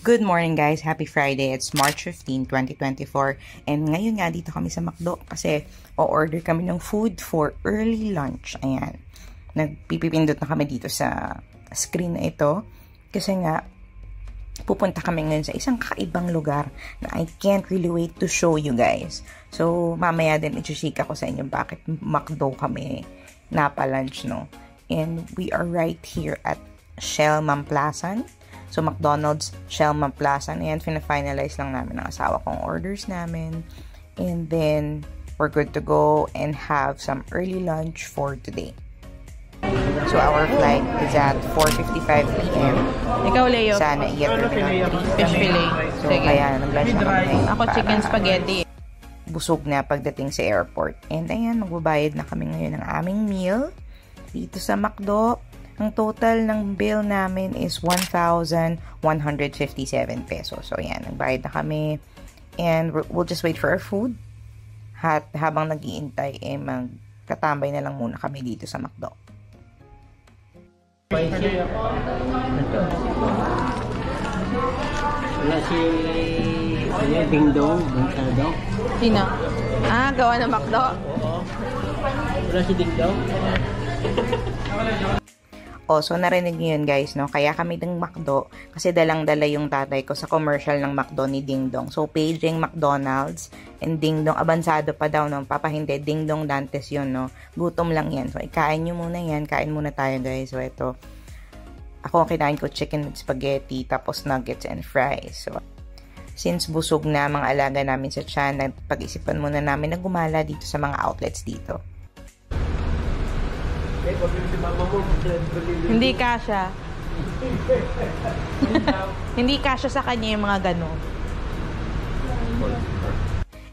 Good morning guys, happy Friday. It's March 15, 2024 and ngayon nga dito kami sa McDo kasi o-order kami ng food for early lunch. Ayan, nagpipindot na kami dito sa screen na ito kasi nga pupunta kami ngayon sa isang kakaibang lugar na I can't really wait to show you guys. So mamaya din i-chika ko sa inyo bakit McDo kami napa-lunch, no? And we are right here at Shell Mamplasan. So, McDonald's, Shell Mamplasan. And fina-finalize lang namin ang asawa kong orders namin. And then, we're good to go and have some early lunch for today. So, our flight is at 4:55 p.m. Ikaw, Leo. Sana iyak kami ng 3. Fish fillet. So, kaya nag-lunch na kami. Ako, chicken spaghetti. Busog na pagdating sa airport. And ayan, magbabayad na kami ngayon ng aming meal dito sa McDo. Ang total ng bill namin is 1,157 pesos. So, ayan, nagbayad na kami. And we'll just wait for our food. Habang nag-iintay, magkatambay na lang muna kami dito sa McDo. Wala si Ding Dong, Bansado. Sino? Ah, gawa ng McDo? Oo. Wala si Ding Dong. Oh, so narinig niyo yun guys, no? Kaya kami ng McDo kasi dalang-dala yung tatay ko sa commercial ng McDo ni Ding Dong. So, paging McDonald's and Ding Dong, abansado pa daw, no? Papa, hindi, Ding Dong Dantes yun, no? Gutom lang yan. So, ikain nyo muna yan. Kain muna tayo, guys. So, ito. Ako, kinain ko chicken with spaghetti, tapos nuggets and fries. So, since busog na mga alaga namin sa tiyan, pag-isipan muna namin na gumala dito sa mga outlets dito. Hindi kasya. Hindi kasya sa kanya yung mga gano'n.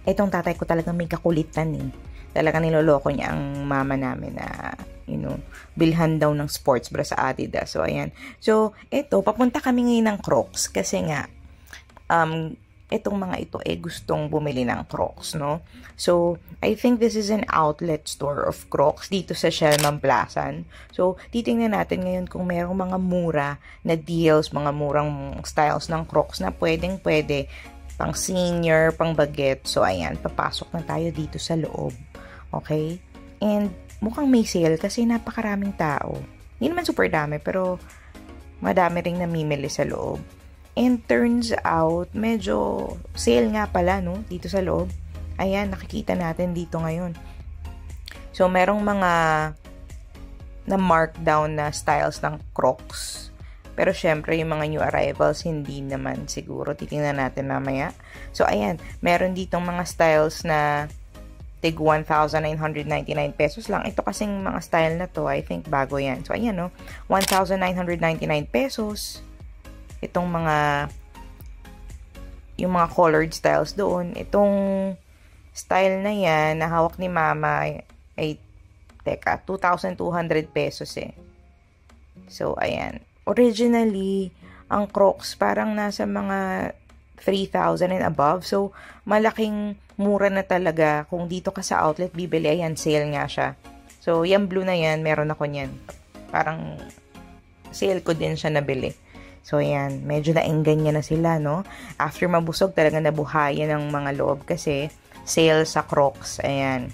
Etong tatay ko talagang may kakulitan eh. Talagang niloloko niya ang mama namin na, bilhan daw ng sports bra sa Adidas. So, ayan. So, eto, papunta kami ngayon ng Crocs kasi nga, itong mga ito gustong bumili ng Crocs, no? So, I think this is an outlet store of Crocs dito sa Shell Mamplasan. So, titingnan natin ngayon kung mayroong mga mura na deals, mga murang styles ng Crocs na pwedeng-pwede pang senior, pang baguette. So, ayan, papasok na tayo dito sa loob. Okay? And, mukhang may sale kasi napakaraming tao. Hindi naman super dami, pero madami ring namimili sa loob. And turns out, medyo sale nga pala, no? Dito sa loob. Ayan, nakikita natin dito ngayon. So, merong mga na markdown na styles ng Crocs. Pero, syempre, yung mga new arrivals, hindi naman siguro. Titingnan natin mamaya. So, ayan, meron ditong mga styles na tig 1,999 pesos lang. Ito kasing mga style na to, I think bago yan. So, ayan, no? 1,999 pesos. Itong yung mga colored styles doon. Itong style na yan, na hawak ni mama, ay, teka, 2,200 pesos eh. So, ayan. Originally, ang Crocs parang nasa mga 3,000 and above. So, malaking mura na talaga. Kung dito ka sa outlet, bibili, ayan, sale nga siya. So, yung blue na yan, meron ako niyan. Parang, sale ko din siya nabili. So, ayan, medyo naenggan niya na sila, no? After mabusog, talaga nabuhayan ng mga loob kasi sale sa Crocs. Ayan.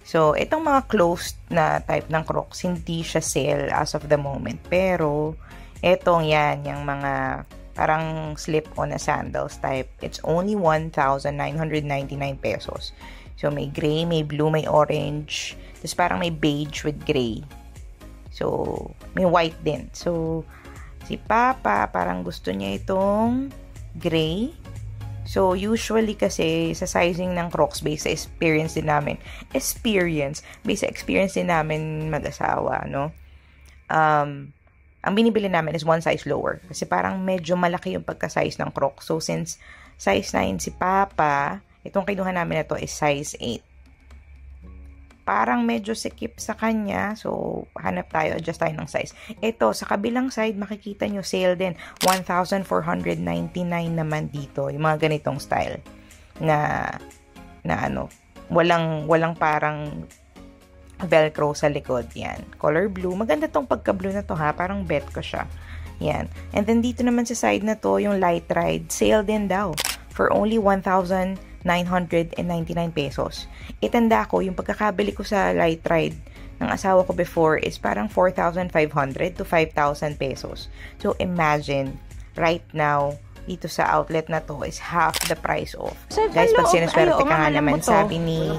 So, itong mga closed na type ng Crocs, hindi siya sale as of the moment. Pero, etong yan, yung mga parang slip-on na sandals type, it's only 1,999 pesos. So, may gray, may blue, may orange. Tapos, parang may beige with gray. So, may white din. So, si Papa, parang gusto niya itong gray. So, usually kasi sa sizing ng Crocs, based sa experience din namin, mag-asawa, no? Ang binibili namin is one size lower. Kasi parang medyo malaki yung pagka-size ng Crocs. So, since size 9 si Papa, itong kinuha namin na to is size 8. Parang medyo sikip sa kanya. So, hanap tayo, adjust tayo ng size. Ito, sa kabilang side, makikita nyo, sale din. 1,499 naman dito. Yung mga ganitong style. Na walang parang velcro sa likod. Yan. Color blue. Maganda tong pagka-blue na to, ha. Parang bet ko siya. Yan. And then dito naman sa side na to, yung light ride, sale din daw for only 1,999 pesos. Itanda ko, yung pagkakabili ko sa light ride ng asawa ko before is parang 4,500 to 5,000 pesos. So imagine, right now, dito sa outlet na to is half the price off. So, Guys, pag sinuswerte ka nga naman, mo to. sabi ni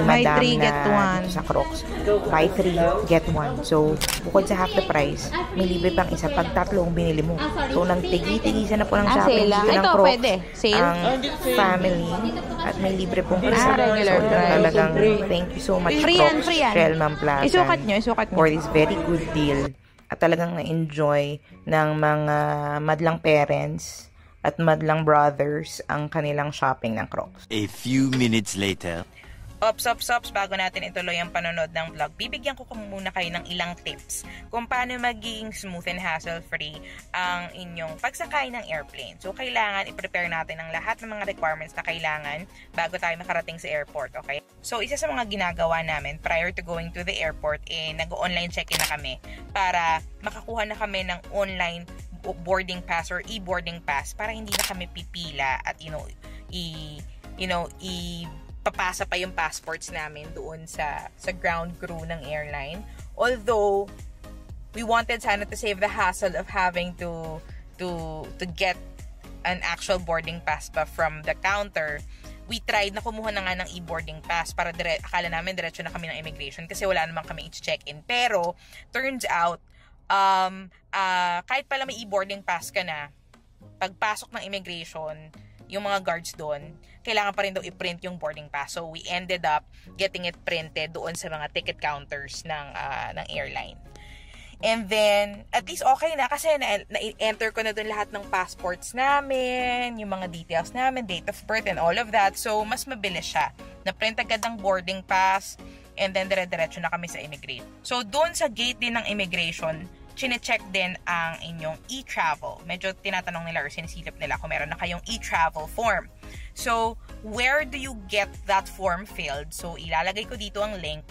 Buy Madam 3, get na 1. dito sa Crocs, buy 3, get 1. So, bukod sa half the price, may libre pang isa pag tatlong binili mo. So, nang tigi-tigisan na po ng shopping sale lang. dito ng Ito, Crocs, pwede. Sale? ang family, at may libre pong isa. regular So, price. talagang thank you so much, Free yan, Crocs, free yan. Shellman Plaza, Isukat nyo. for this very good deal. At talagang na-enjoy ng mga madlang parents at madlang brothers ang kanilang shopping ng Crocs. A few minutes later. Ops, bago natin ituloy ang panonood ng vlog, bibigyan ko muna kayo ng ilang tips kung paano magiging smooth and hassle-free ang inyong pagsakay ng airplane. So, kailangan i-prepare natin ang lahat ng mga requirements na kailangan bago tayo makarating sa airport, okay? So, isa sa mga ginagawa namin prior to going to the airport, nag-online check-in na kami para makakuha na kami ng online boarding pass or e-boarding pass para hindi na kami pipila at papasa pa yung passports namin doon sa ground crew ng airline. Although we wanted sana to save the hassle of having to get an actual boarding pass pa from the counter, we tried na kumuha na nga ng e-boarding pass para akala namin diretso na kami ng immigration kasi wala naman kami i-check-in. Pero turns out kahit pala may e-boarding pass ka na, pagpasok ng immigration, yung mga guards doon, kailangan pa rin daw i-print yung boarding pass. So, we ended up getting it printed doon sa mga ticket counters ng airline. And then, at least okay na kasi na-enter ko na doon lahat ng passports namin, yung mga details namin, date of birth and all of that. So, mas mabilis siya. Na-print agad ang boarding pass and then dire-diretso na kami sa immigration. So, doon sa gate din ng immigration, chine-check din ang inyong e-travel. Medyo tinatanong nila or sinisilip nila kung meron na kayong e-travel form. So, where do you get that form filled? So, ilalagay ko dito ang link.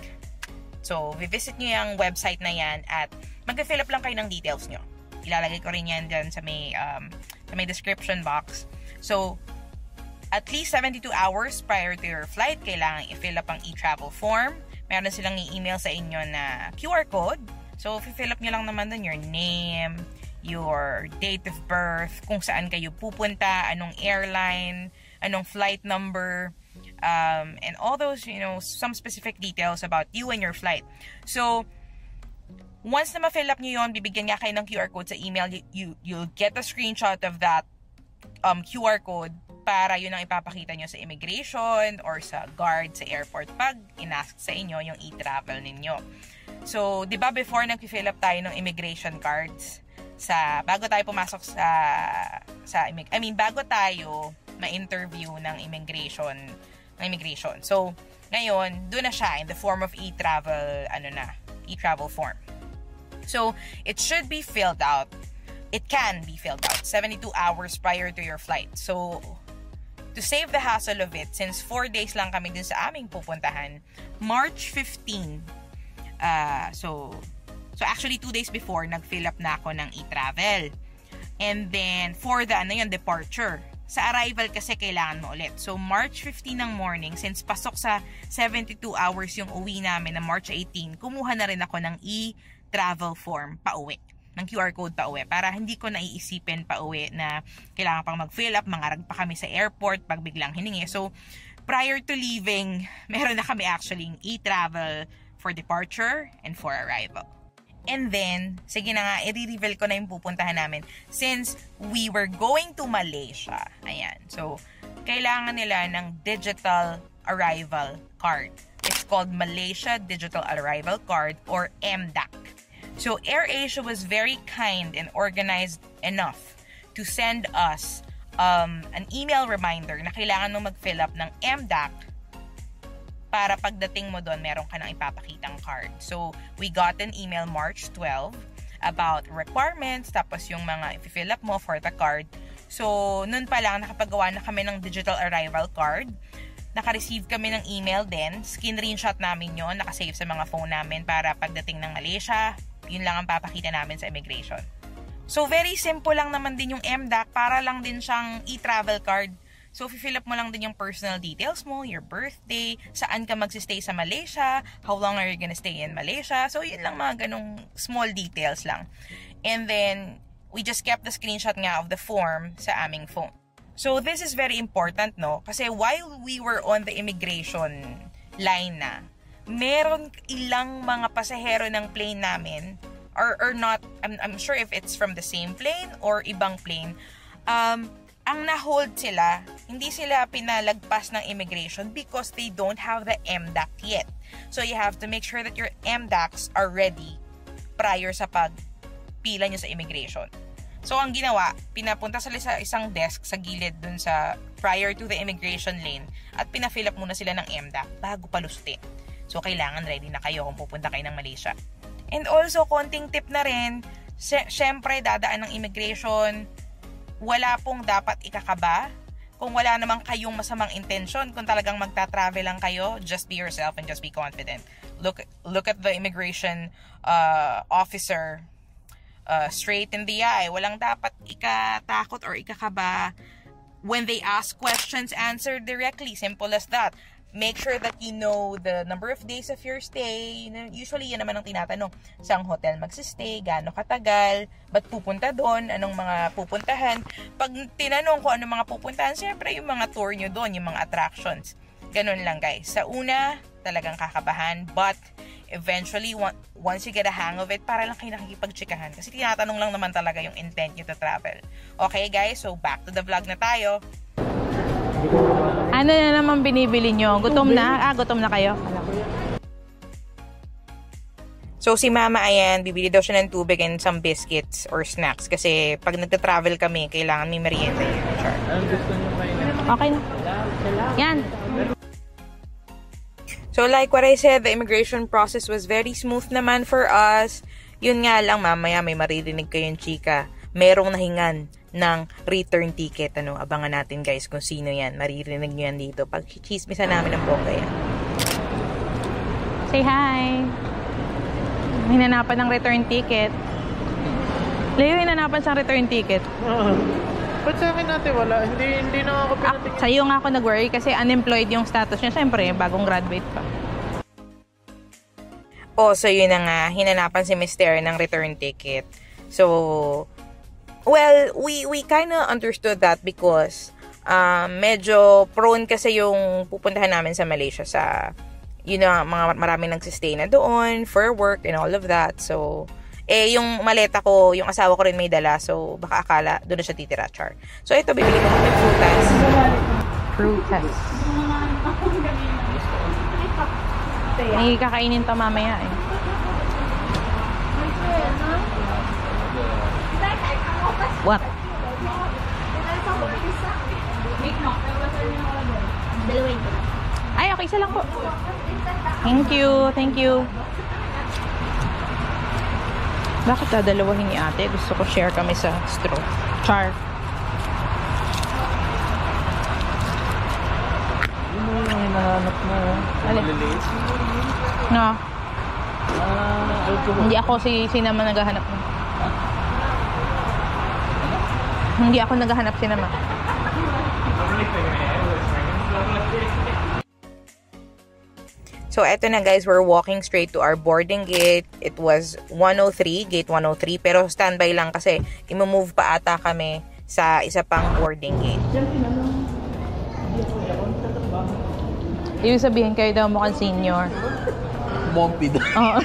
So, visit nyo yung website na yan at mag-fill up lang kayo ng details nyo. Ilalagay ko rin yan dyan sa may description box. So, at least 72 hours prior to your flight, kailangan i-fill up ang e-travel form. Meron silang i-email sa inyo na QR code. So, fill up nyo lang naman dun your name, your date of birth, kung saan kayo pupunta, anong airline, anong flight number, and all those, some specific details about you and your flight. So, once na ma-fill up nyo yun, bibigyan nga kayo ng QR code sa email, you'll get a screenshot of that QR code para yun ang ipapakita nyo sa immigration or sa guard sa airport pag inask sa inyo yung e-travel ninyo. So, 'di ba before nag-fill up tayo ng immigration cards bago tayo pumasok bago tayo ma-interview ng immigration. So, ngayon, doon na siya in the form of e-travel form. So, it should be filled out. It can be filled out 72 hours prior to your flight. So, to save the hassle of it, since 4 days lang kami din sa aming pupuntahan, March 15, so actually 2 days before, nag-fill up na ako ng e-travel. And then, for the departure. Sa arrival kasi kailangan mo ulit. So, March 15 ng morning, since pasok sa 72 hours yung uwi namin na March 18, kumuha na rin ako ng e-travel form pa uwi. Ng QR code pa uwi. Para hindi ko naiisipin pa uwi na kailangan pang mag-fill up, mangarag pa kami sa airport pag biglang hiningi. So, prior to leaving, meron na kami actually e-travel for departure and for arrival. And then, sige na nga, i-reveal ko na yung pupuntahan namin. Since we were going to Malaysia, ayan. So, kailangan nila ng digital arrival card. It's called Malaysia Digital Arrival Card or MDAC. So, AirAsia was very kind and organized enough to send us an email reminder na kailangan mo mag-fill up ng MDAC para pagdating mo doon, meron ka nang ipapakitang card. So, we got an email March 12 about requirements, tapos yung mga i-fill up mo for the card. So, nun pa lang, nakapagawa na kami ng digital arrival card. Naka-receive kami ng email din. Screenshot namin yon, nakasave sa mga phone namin para pagdating ng Malaysia, yun lang ang papakita namin sa immigration. So, very simple lang naman din yung MDAC para lang din siyang e-travel card. So, fill up mo lang din yung personal details mo, your birthday, saan ka magsistay sa Malaysia, how long are you gonna stay in Malaysia. So, yun lang mga ganong small details lang. And then, we just kept the screenshot nga of the form sa aming phone. So, this is very important, no? Kasi while we were on the immigration line na, meron ilang mga pasahero ng plane namin, or not, I'm sure if it's from the same plane or ibang plane, ang na-hold sila, hindi sila pinalagpas ng immigration because they don't have the MDAC yet. So, you have to make sure that your MDACs are ready prior sa pagpila nyo sa immigration. So, ang ginawa, pinapunta sila sa isang desk sa gilid dun sa prior to the immigration lane at pina-fill up muna sila ng MDAC bago palustin. So, kailangan ready na kayo kung pupunta kayo ng Malaysia. And also, konting tip na rin, syempre, dadaan ng immigration, wala pong dapat ikakaba. Kung wala namang kayong masamang intention, kung talagang magta-travel lang kayo, just be yourself and just be confident. Look at the immigration officer straight in the eye. Walang dapat ikatakot or ikakaba. When they ask questions, answer directly. Simple as that. Make sure that you know the number of days of your stay. Usually, yan naman ang tinatanong. Saang hotel magsistay, gaano katagal, ba't pupunta doon, anong mga pupuntahan. Pag tinanong ko anong mga pupuntahan, siyempre yung mga tour nyo doon, yung mga attractions. Ganun lang guys. Sa una, talagang kakabahan. But, eventually, once you get a hang of it, para lang kayo nakikipagtsikahan. Kasi tinatanong lang naman talaga yung intent nyo to travel. Okay guys, so back to the vlog na tayo. Ano na naman binibili nyo? Gutom na? Gutom na kayo? So, si Mama, ayan, bibili daw siya ng tubig and some biscuits or snacks. Kasi, pag nagta-travel kami, kailangan may merienda yun. Sure. Okay na. Yan. So, like what I said, the immigration process was very smooth naman for us. Yun nga lang, mamaya may maririnig kayong chika. Merong nahingan ng return ticket. Abangan natin guys kung sino yan. Maririnig nyo yan dito. Pag chismisan namin ng bongga yan. Say hi. Hinanapan ng return ticket. Leo, hinanapan sa return ticket. Ba't sa akin natin wala? Hindi na ako pinatigil. Sa'yo nga ako nag-worry kasi unemployed yung status niya. Siyempre, bagong graduate pa. So yun na nga. Hinanapan si Mr. ng return ticket. So, well, we kind of understood that because medyo prone kasi yung pupuntahan namin sa Malaysia sa, mga maraming nagsistay na doon for work and all of that. So, yung maleta ko, yung asawa ko rin may dala. So, baka akala doon na siya titira, char. So, ito, bibili ko ng prutas. Prutas. May kakainin to mamaya eh. What? Ay, okay, isa lang po. Thank you, thank you. Bakit dadalawahin ni ate? Gusto ko share kami sa straw. Char. Ano yung hinahanap mo? Maliliit? No. Alcohol. Hindi ako si naman naghahanap mo. Hindi ako naghahanap si naman. So, eto na guys, we're walking straight to our boarding gate. It was 103, gate 103. Pero standby lang kasi i-move pa ata kami sa isa pang boarding gate. Ibig sabihin kayo daw mukhang senior. Bumpy daw. Oo.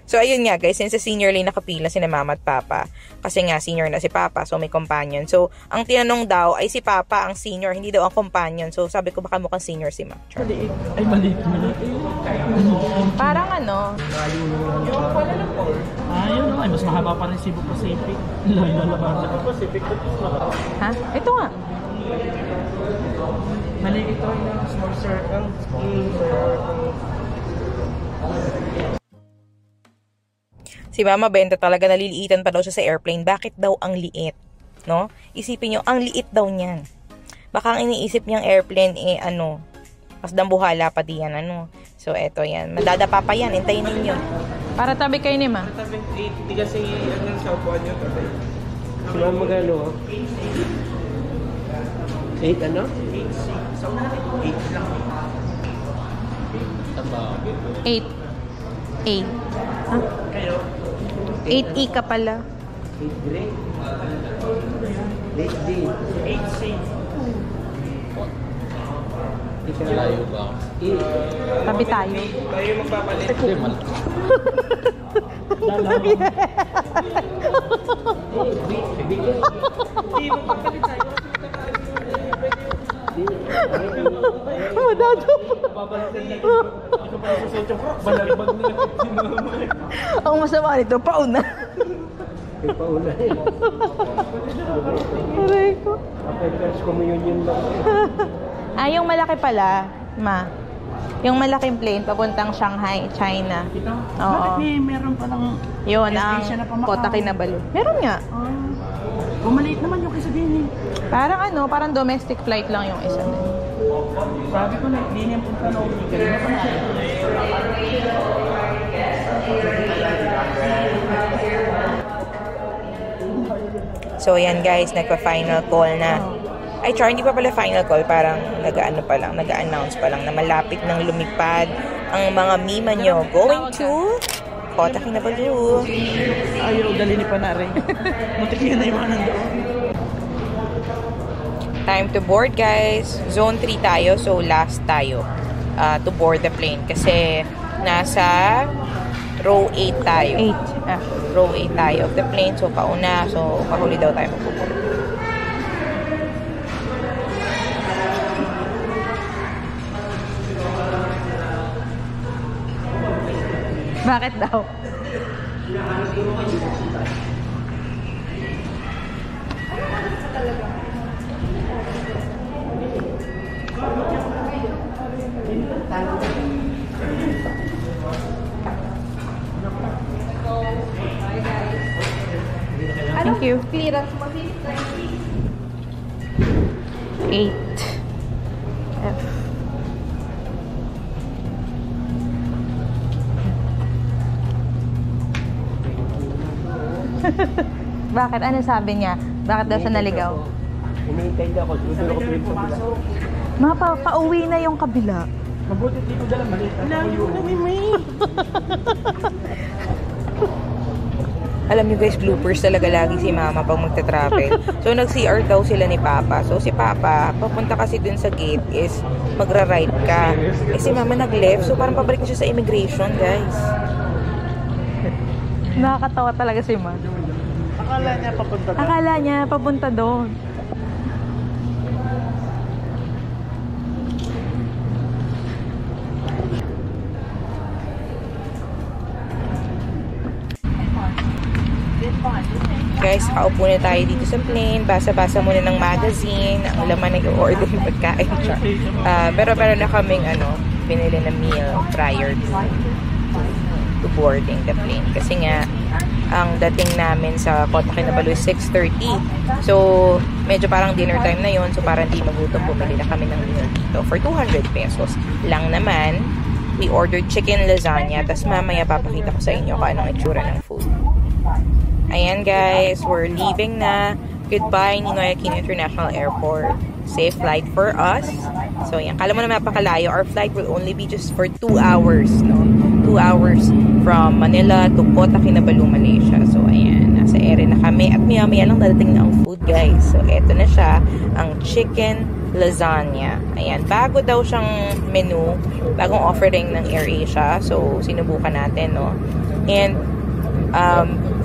So, ayun nga guys, since sa senior lane nakapila sina Mama at Papa. Kasi nga, senior na si Papa, so may companion. So, ang tinanong daw ay si Papa ang senior, hindi daw ang companion. So, sabi ko baka mukhang senior si Ma. Maliit. Ay, maliit. Parang ano? Yun naman. Mas mahaba pa rin Cebu Pacific. Cebu Pacific, tapos mahaba. Ha? Ito nga. Maliit ito yung small circle. Si Mama Benta talaga naliliitan pa daw siya sa airplane. Bakit daw ang liit? No? Isipin nyo, ang liit daw niyan. Baka ang iniisip niyang airplane mas dambuhala pa diyan, So, eto yan. Madadapa pa yan. Hintayin ninyo. Para tabi kayo ni Ma. Tabi, 80 kasi ang saupuan nyo tabi. Sino magano? 8 ano? 8 sa unahan ito, 8 lang. 8. 8. Ha? Kayo? 8E ka pala. 8 grade? 8 D. 8 C. Layo ba? Tabi tayo. Tayo magpapalit. Hindi, magpapalit tayo. Madado. Babalitan na ito. Ito pa sa Sechong Croc. Balagbag na lang. Ang masama nito, pauna. Yung pauna eh. Aray ko. Okay, first communion lang. Ah, yung malaki pala, Ma. Yung malaking plane, papuntang Shanghai, China. Oo. Bakit meron palang Yun, ang Asia na pa Macau? Kota Kinabalu. Meron nga. Bumaliit naman yung kaysa din eh. Parang parang domestic flight lang yung isa. Sabi ko na, hindi niya punta na ulit. Kanina pa na siya. So, ayan guys, nagpa-final call na. Ay, Char, hindi pa pala final call. Parang nag-announce pa lang na malapit ng lumipad ang mga mima nyo going to Kota Kinabalu. Ayaw, dali ni Panare. Muntik yun na yung mga nandoon. Time to board, guys. Zone 3 tayo, so last tayo to board the plane. Kasi nasa row 8 tayo. 8. Row 8 tayo of the plane. So, pauna. So, pahuli daw tayo magpupunta. Bakit daw? Thank you. Clearance mo, 8. F. Bakit? Ano sabi niya? Bakit daw siya naligaw? Hinihintay niya ako. Duduro ko yung kabila. Pauwi na yung kabila. Mabuti dito dala, maliit. Layo na ni May. Alam niyo guys, bloopers talaga lagi si Mama pag magta-travel. So, nag-CR daw sila ni Papa. So, si Papa, papunta kasi dun sa gate is magra-ride ka. Eh, si Mama nag-left. So, parang pabalik na siya sa immigration, guys. Nakakatawa talaga si Ma. Akala niya papunta doon. Guys, kaupo na tayo dito sa plane. Basa-basa muna ng magazine. Ang laman nag-order yung pagkain siya. Pero na kaming binili na meal prior to boarding the plane. Kasi nga, ang dating namin sa Kota Kinabalu is 6:30. So, medyo parang dinner time na yon. So, parang di magutom, bumili na kami ng meal dito. For 200 pesos lang naman, we ordered chicken lasagna. Tapos mamaya papakita ko sa inyo kung anong itsura ng food. Ayan guys, we're leaving na. Goodbye, Ninoy Aquino International Airport. Safe flight for us. So, ayan. Kala mo na napakalayo. Our flight will only be just for 2 hours, no? 2 hours from Manila to Kota Kinabalu, Malaysia. So, ayan. Nasa ere na kami. At maya-maya lang dadating na ang food, guys. So, eto na siya. Ang chicken lasagna. Ayan. Bago daw siyang menu. Bagong offering ng AirAsia. So, sinubukan natin, no? And,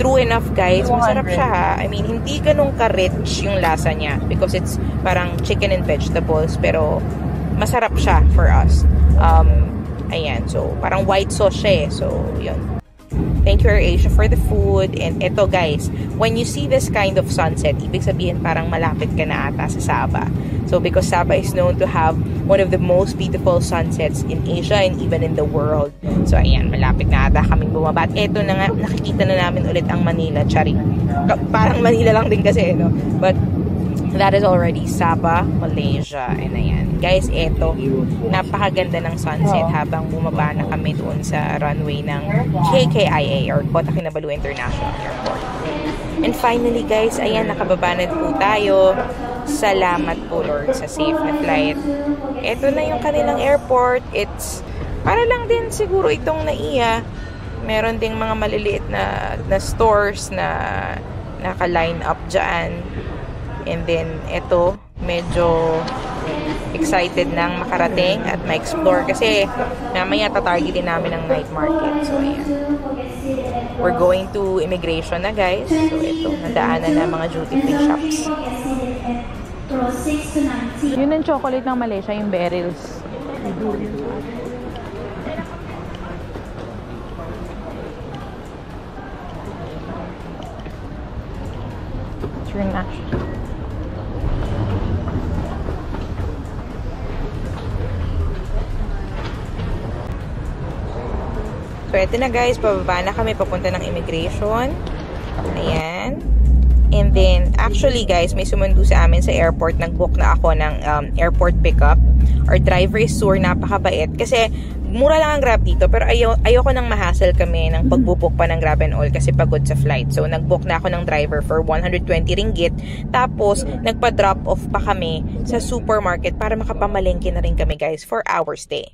true enough guys, masarap siya ha. I mean, hindi ganun ka-rich yung lasa niya because it's parang chicken and vegetables pero masarap siya for us. Ayan, so parang white sauce siya eh. So, yun. Thank you AirAsia for the food. And eto guys, when you see this kind of sunset, ibig sabihin parang malapit ka na ata sa Sabah. So, because Sabah is known to have one of the most beautiful sunsets in Asia and even in the world. So, ayan, malapit na ata kaming bumaba. At eto na nga, nakikita na namin ulit ang Manila. Charing. Parang Manila lang din kasi, no? But, That is already Sabah, Malaysia. And ayan. Guys, eto. Napakaganda ng sunset habang bumaba na kami doon sa runway ng KKIA or Kota Kinabalu International Airport. And finally guys, ayan, nakababa na po tayo. Salamat po Lord sa safe na flight. Ito na yung kanilang airport. It's para lang din siguro itong NAIA. Meron ding mga maliliit na stores na naka-line up dyan. And then ito, medyo excited nang makarating at ma-explore kasi mamaya tatargetin namin ang night market. So ayan. We're going to immigration na guys. So ito, nadaanan na mga duty-free shops. Yun ang chocolate ng Malaysia, yung berries. Sure na. So, eto na guys, pababa na kami papunta ng immigration. Ayan. And then, actually guys, may sumundo sa amin sa airport. Nag-book na ako ng airport pickup. Our driver is Sur, napakabait. Kasi, mura lang ang Grab dito. Pero ayoko nang ma-hassle kami ng pagbubook pa ng Grab and all kasi pagod sa flight. So, nag-book na ako ng driver for 120 ringgit. Tapos, nagpa-drop off pa kami sa supermarket para makapamalengke na rin kami guys for our stay.